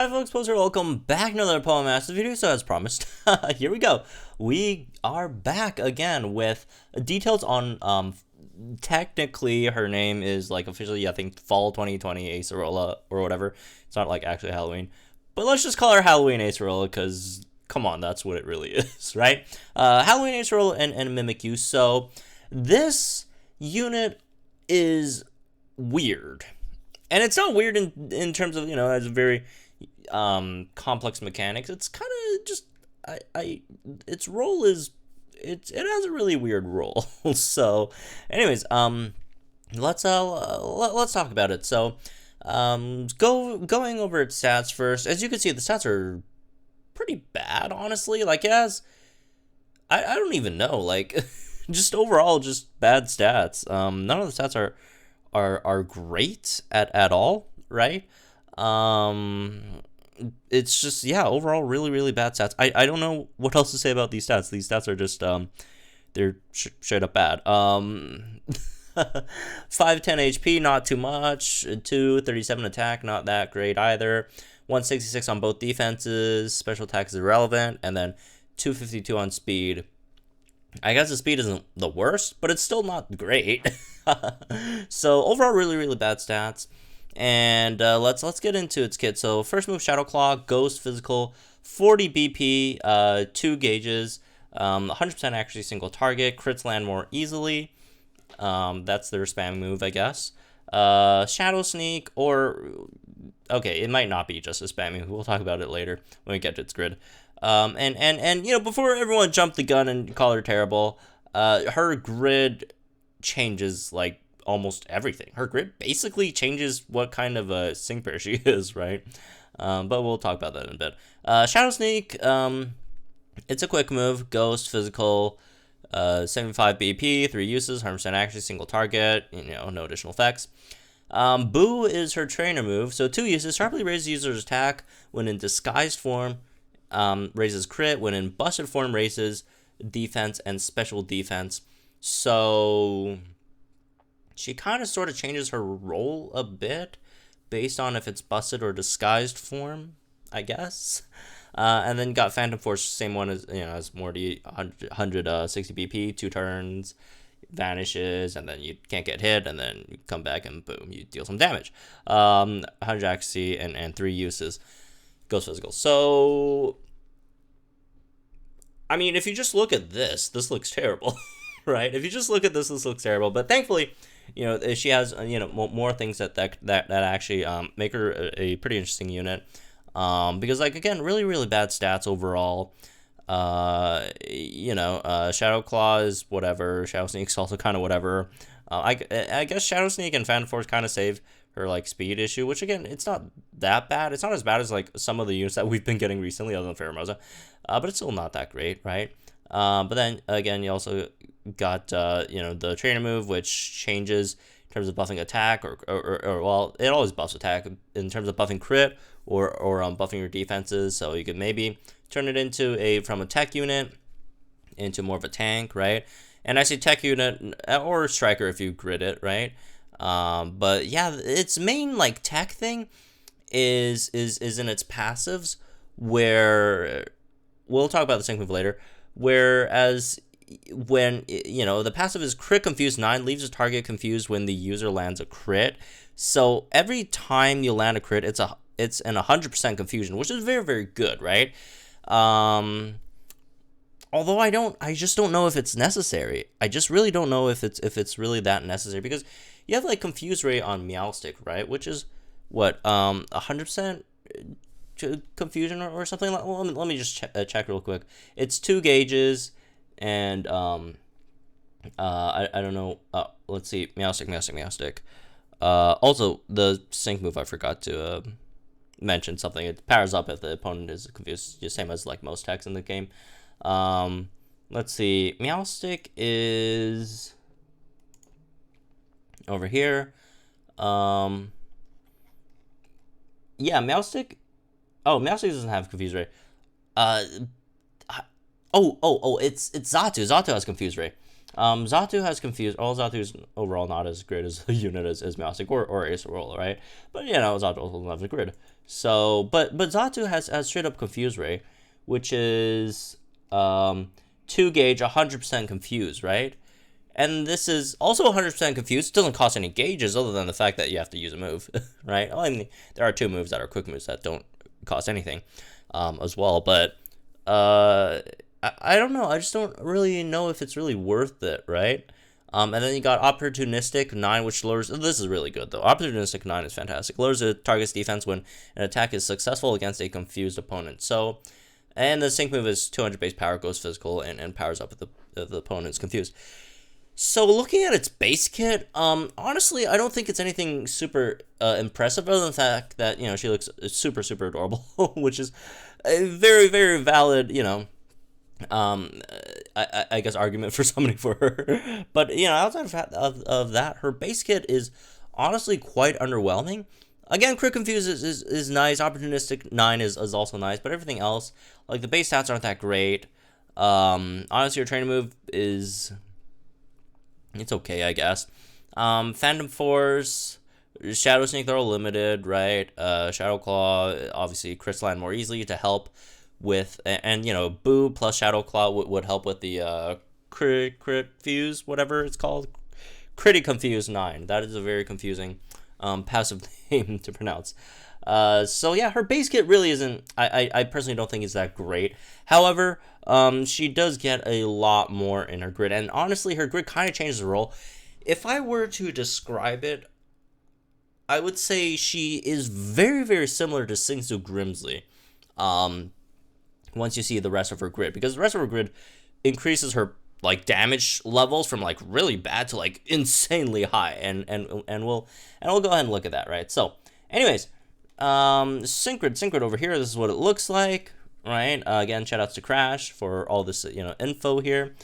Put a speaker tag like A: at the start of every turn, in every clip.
A: Hi folks, Poser, welcome back to another Poem Master video. So as promised, here we go. We are back again with details on, technically her name is like officially, I think, Fall 2020 Acerola or whatever. It's not like actually Halloween. But let's just call her Halloween Acerola because, come on, that's what it really is, right? Halloween Acerola and Mimikyu. So this unit is weird. And it's not weird in terms of, as a very complex mechanics. It's kind of just its role is it has a really weird role. So anyways, let's talk about it. So going over its stats first. As you can see, the stats are pretty bad, honestly. Like, it has, I don't even know, like just overall just bad stats. None of the stats are great at all, right? It's just, yeah, overall really bad stats. I don't know what else to say about these stats. These stats are just they're straight up bad. 510 HP, not too much. 237 attack, not that great either. 166 on both defenses. Special attack is irrelevant, and then 252 on speed. I guess the speed isn't the worst, but it's still not great. So overall, really bad stats. And let's get into its kit. So first move, Shadow Claw, Ghost, Physical, 40 BP, 2 gauges, 100% accuracy, single target, crits land more easily. That's their spam move, I guess. Shadow Sneak, or okay, it might not be just a spam move. We'll talk about it later when we get to its grid. And before everyone jump the gun and call her terrible, her grid changes like almost everything. Her grid basically changes what kind of a sync pair she is, right? But we'll talk about that in a bit. Shadow Sneak, it's a quick move. Ghost, Physical, 75 BP, 3 uses, 100% accuracy, single target, no additional effects. Boo is her trainer move. So 2 uses, sharply raises user's attack when in disguised form, raises crit, when in busted form raises defense and special defense. So she kind of sort of changes her role a bit based on if it's busted or disguised form, I guess. And then got Phantom Force, same one as Morty, 160 BP, 2 turns, vanishes, and then you can't get hit, and then you come back and boom, you deal some damage. 100 accuracy and 3 uses. Ghost Physical. So, I mean, if you just look at this looks terrible, right? If you just look at this looks terrible. But thankfully, she has more things that actually make her a pretty interesting unit. Because, like, again, really bad stats overall. Shadow Claw is whatever. Shadow Sneak's also kind of whatever. I guess Shadow Sneak and Phantom Force kind of save her like speed issue, which again, it's not that bad. It's not as bad as like some of the units that we've been getting recently, other than Pheromosa, but it's still not that great, right? But then again, you also got the trainer move, which changes in terms of buffing attack, or well, it always buffs attack in terms of buffing crit or buffing your defenses. So you could maybe turn it from a tech unit into more of a tank, right? And I say tech unit or striker if you grid it, right? But yeah, its main like tech thing is in its passives, where we'll talk about the sync move later. Whereas when the passive is crit confused 9, leaves a target confused when the user lands a crit. So every time you land a crit, it's an 100% confusion, which is very good, right? Although I just don't know if it's necessary. I just really don't know if it's really that necessary, because you have like confuse rate on Meowstick, right? Which is what 100% confusion or something. Well, let me just check real quick. It's 2 gauges, and I don't know. Let's see, Meowstick. Also the sync move I forgot to mention something. It powers up if the opponent is confused, just same as like most techs in the game. Let's see, Meowstick is over here. Yeah, Meowstick. Oh, Meowstick doesn't have confuse ray. It's Xatu. Xatu has confuse ray. Xatu has confused. All Xatu's overall not as great as a unit as Moustic or Acerola, right? But Xatu also loves the grid. So, but Zatu has straight up Confuse Ray, which is 2 gauge, 100% confused, right? And this is also 100% confused. It doesn't cost any gauges other than the fact that you have to use a move, right? Well, I mean, there are 2 moves that are quick moves that don't cost anything as well. But I don't know. I just don't really know if it's really worth it, right? And then you got Opportunistic 9, which lowers... This is really good, though. Opportunistic 9 is fantastic. Lowers a target's defense when an attack is successful against a confused opponent. So, and the sync move is 200 base power, goes physical, and powers up if the opponent's confused. So, looking at its base kit, honestly, I don't think it's anything super impressive, other than the fact that, she looks super, super adorable, which is a very, very valid, I guess argument for somebody for her. But outside of that, her base kit is honestly quite underwhelming. Again, Crit Confuse is nice. Opportunistic 9 is also nice, but everything else, like the base stats aren't that great. Honestly, your training move it's okay, I guess. Phantom Force, Shadow Sneak, they're all limited, right? Shadow Claw, obviously crystalline more easily to help with, and Boo plus Shadow Claw would help with the crit fuse, whatever it's called. Critty Confuse 9. That is a very confusing passive name to pronounce. So yeah, her base kit really isn't, I personally don't think is that great. However, she does get a lot more in her grid, and honestly, her grid kind of changes the role. If I were to describe it, I would say she is very, very similar to Singsu Grimsley. Once you see the rest of her grid, because the rest of her grid increases her like damage levels from like really bad to like insanely high, and we'll go ahead and look at that, right? So, anyways, Synchrid over here. This is what it looks like, right? Again, shout outs to Crash for all this info here.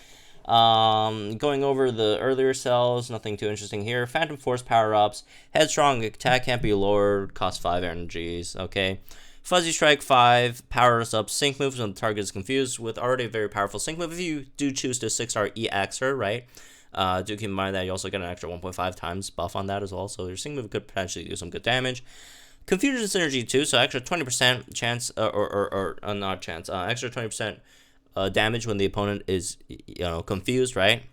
A: Going over the earlier cells, nothing too interesting here. Phantom Force power-ups, Headstrong attack can't be lowered, cost 5 energies, okay. Fuzzy Strike 5, powers up sync moves when the target is confused with already a very powerful sync move. If you do choose to 6-star EX her, right? Do keep in mind that you also get an extra 1.5 times buff on that as well, so your sync move could potentially do some good damage. Confusion Synergy too, so extra 20% chance, or not chance, extra 20% damage when the opponent is confused, right?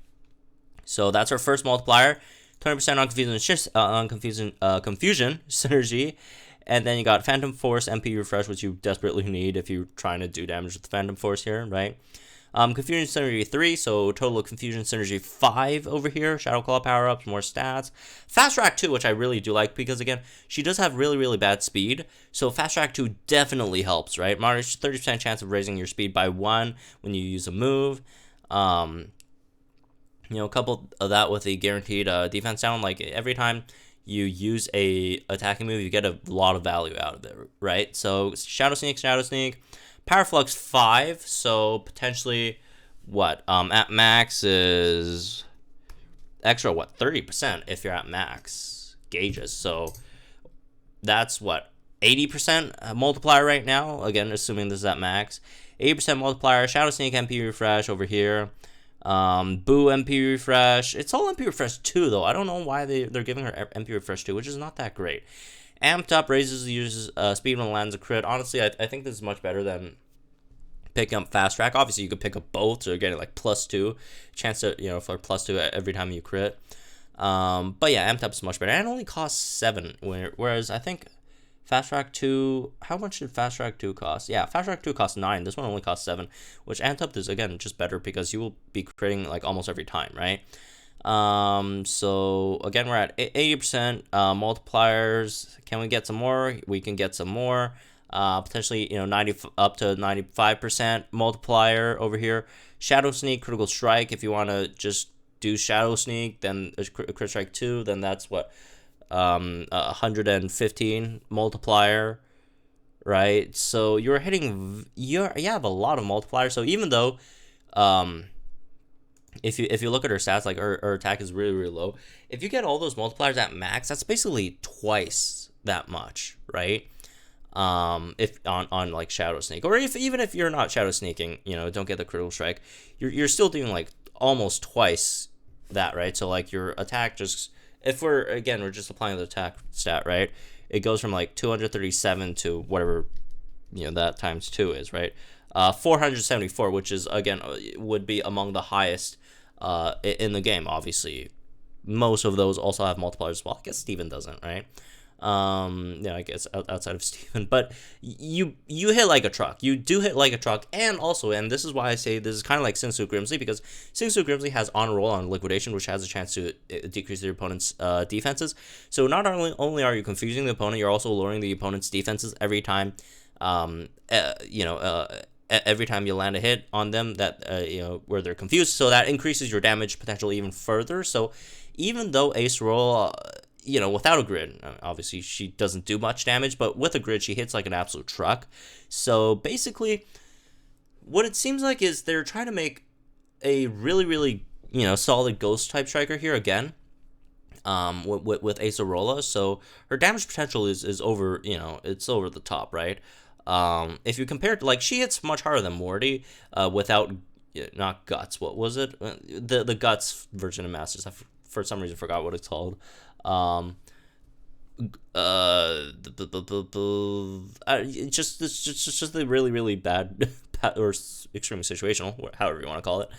A: So that's our first multiplier, 20% on confusion synergy. And then you got Phantom Force, MP Refresh, which you desperately need if you're trying to do damage with the Phantom Force here, right? Confusion Synergy 3, so total of Confusion Synergy 5 over here. Shadow Claw power-ups, more stats. Fast Track 2, which I really do like, because again, she does have really, really bad speed. So Fast Track 2 definitely helps, right? Moderate 30% chance of raising your speed by 1 when you use a move. Couple of that with a guaranteed defense down, like every time you use a attacking move, you get a lot of value out of it, right? So Shadow Sneak, Power Flux 5, so potentially what? At max is extra 30% if you're at max gauges. So that's 80% multiplier right now. Again, assuming this is at max. 80% multiplier. Shadow Sneak MP Refresh over here. Boo MP Refresh. It's all MP Refresh 2 though. I don't know why they're giving her MP Refresh 2, which is not that great. Amped Up raises the user's speed when it lands a crit. Honestly, I think this is much better than picking up Fast Track. Obviously, you could pick up both, so getting like +2 chance to for +2 every time you crit. But yeah, Amped Up is much better, and it only costs 7. Whereas I think Fast Track 2, how much did Fast Track 2 cost? Yeah, Fast Track 2 costs 9. This one only costs 7, which Amped Up is, again, just better because you will be critting, like, almost every time, right? So, again, we're at 80% multipliers. Can we get some more? We can get some more. Potentially, 90 up to 95% multiplier over here. Shadow Sneak, Critical Strike. If you want to just do Shadow Sneak, then Crit Strike 2, then that's 115 multiplier, right? So you have a lot of multipliers. So even though if you look at her stats, like her attack is really, really low, if you get all those multipliers at max, that's basically twice that much, right? If on like Shadow Sneak, or even if you're not Shadow Sneaking, don't get the Critical Strike, you're still doing like almost twice that, right? So like your attack just, if we're just applying the attack stat, right, it goes from like 237 to whatever, that times 2 is, right? 474, which is, again, would be among the highest in the game. Obviously, most of those also have multipliers as well. I guess Steven doesn't, right? I guess outside of Steven, but you hit like a truck. You do hit like a truck, and also, and this is why I say this is kind of like Singsu Grimsley, because Singsu Grimsley has honor roll on liquidation, which has a chance to decrease your opponent's defenses. So not only are you confusing the opponent, you're also lowering the opponent's defenses every time. Every time you land a hit on them that where they're confused, so that increases your damage potential even further. So even though Acerola, without a grid, obviously she doesn't do much damage, but with a grid she hits like an absolute truck. So basically, what it seems like is they're trying to make a really, really solid ghost type striker here again. With Acerola, so her damage potential is over, it's over the top, right? If you compare it to, like, she hits much harder than Morty, without, not guts. What was it? The guts version of Masters. I for some reason forgot what it's called. Just the really, really bad or extremely situational, however you want to call it.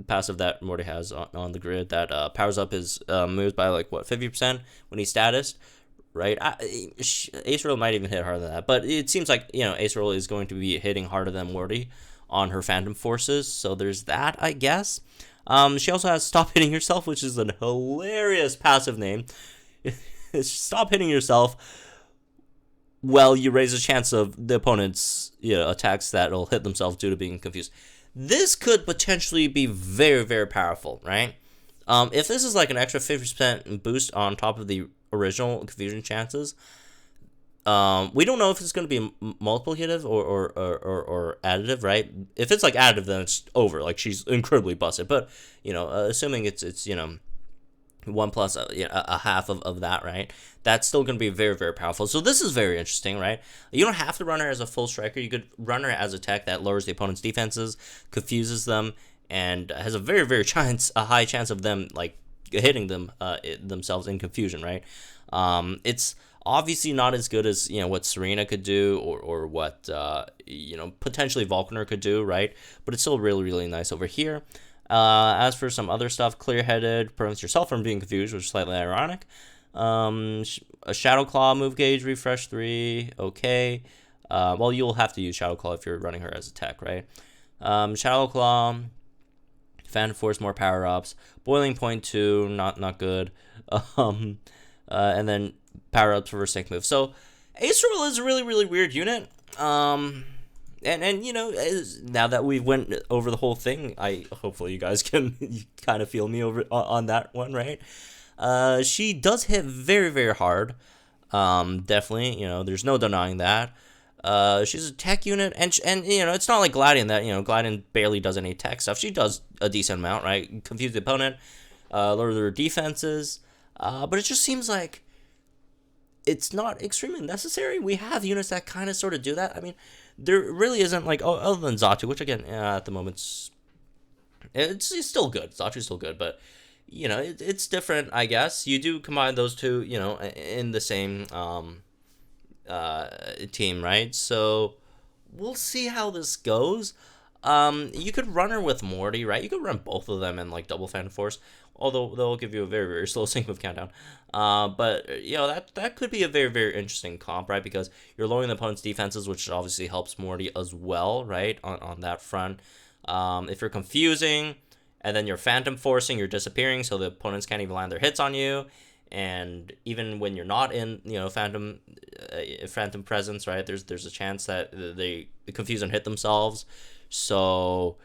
A: Passive that Morty has on the grid that powers up his moves by like 50% when he's statused, right? Acerola might even hit harder than that, but it seems like Acerola is going to be hitting harder than Morty on her Phantom Forces, so there's that, I guess. She also has Stop Hitting Yourself, which is a hilarious passive name. Stop hitting yourself. Well, you raise a chance of the opponent's attacks that'll hit themselves due to being confused. This could potentially be very, very powerful, right? If this is like an extra 50% boost on top of the original confusion chances, we don't know if it's going to be multiplicative or additive, right? If it's like additive, then it's over. Like, she's incredibly busted. But assuming it's 1 plus a half of that, right? That's still going to be very, very powerful. So this is very interesting, right? You don't have to run her as a full striker. You could run her as a tech that lowers the opponent's defenses, confuses them, and has a very, very high chance of them like hitting them themselves in confusion, right? It's obviously not as good as what Serena could do or what potentially Vulcaner could do, right? But it's still really, really nice over here. As for some other stuff, clear-headed prevents yourself from being confused, which is slightly ironic. A Shadow Claw move gauge, refresh 3, okay. Well, you'll have to use Shadow Claw if you're running her as a tech, right? Shadow Claw, Phantom Force, more power-ups. Boiling Point 2, not good. And then power-ups for her sync move. So, Acerola is a really, really weird unit. And now that we've went over the whole thing, hopefully you guys can kind of feel me over on that one, right? She does hit very, very hard. Definitely, there's no denying that. She's a tech unit, and it's not like Gladian that, Gladian barely does any tech stuff. She does a decent amount, right? Confuse the opponent, lower their defenses, but it just seems like it's not extremely necessary. We have units that kind of sort of do that. I mean, there really isn't, like, other than Zatu, which again, at the moment, it's still good. Zatu's still good, but it's different, I guess. You do combine those two, in the same team, right? So we'll see how this goes. You could run her with Morty, right? You could run both of them in like double Phantom Force, although they'll give you a very, very slow sync move countdown. But that could be a very, very interesting comp, right? Because you're lowering the opponent's defenses, which obviously helps Morty as well, right? On that front. If you're confusing and then you're Phantom Forcing, you're disappearing, so the opponents can't even land their hits on you. And even when you're not in, Phantom presence, right? There's a chance that they confuse and hit themselves. So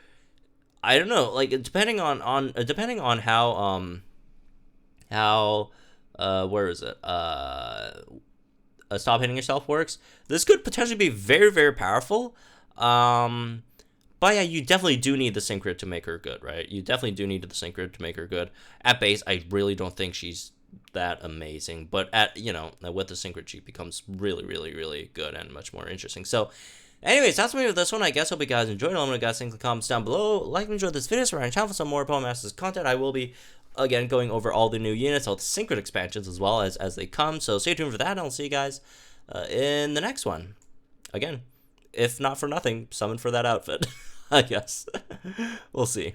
A: I don't know, like, depending on how where is it? Stop Hitting Yourself works. This could potentially be very, very powerful. But yeah, you definitely do need the Synchro to make her good, right? You definitely do need the Synchro to make her good. At base, I really don't think she's that amazing, but with the Synchro, she becomes really, really, really good and much more interesting. So Anyways, that's me with this one. I guess hope you guys enjoyed. Let me know guys think in the comments down below. Like and enjoy this video. So we're on channel for some more Pokemon Masters content. I will be again going over all the new units, all the synchro expansions as well as they come. So stay tuned for that, and I'll see you guys in the next one. Again, if not for nothing, summon for that outfit. I guess. We'll see.